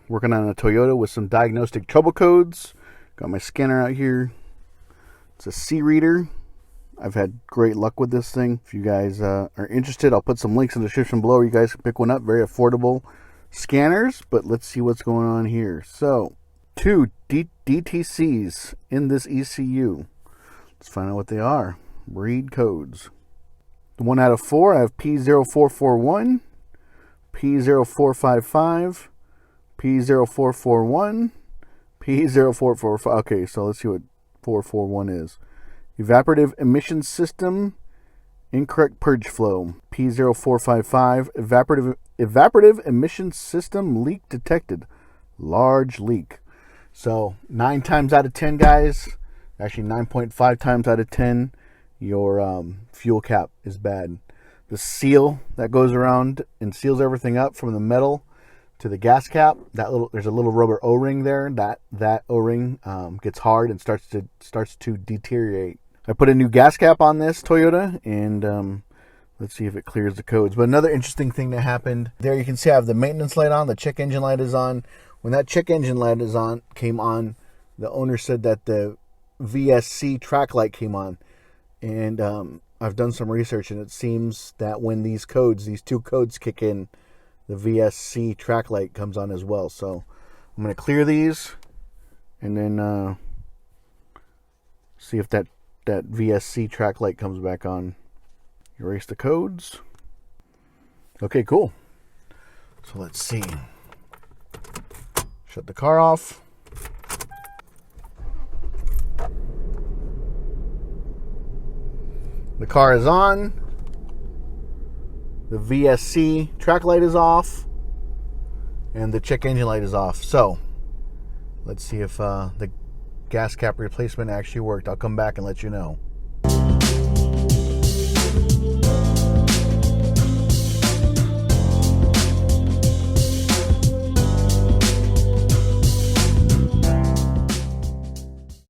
working on a Toyota with some diagnostic trouble codes. Got my scanner out here. It's a C reader. I've had great luck with this thing. If you guys are interested, I'll put some links in the description below where you guys can pick one up. Very affordable scanners, but let's see what's going on here. So, 2 DTCs in this ECU. Let's find out what they are. Read codes. The 1 out of 4, I have P0441, P0455, P0441, P0445. Okay, so let's see what 441 is. Evaporative emission system, incorrect purge flow. P0455, evaporative emission system leak detected. Large leak. So 9 times out of 10, guys, actually 9.5 times out of 10, your fuel cap is bad. The seal that goes around and seals everything up from the metal to the gas cap, there's a little rubber O-ring there. That O-ring gets hard and starts to deteriorate. I put a new gas cap on this Toyota, and let's see if it clears the codes. But another interesting thing that happened there, you can see I have the maintenance light on, the check engine light is on. When that check engine light came on, the owner said that the VSC Trac light came on. And I've done some research, and it seems that when these 2 codes kick in, the VSC Trac light comes on as well. So I'm going to clear these and then see if that VSC Trac light comes back on. Erase the codes. Okay, cool. So let's see. Shut the car off. The car is on. The VSC Trac light is off. And the check engine light is off. So, let's see if the gas cap replacement actually worked. I'll come back and let you know.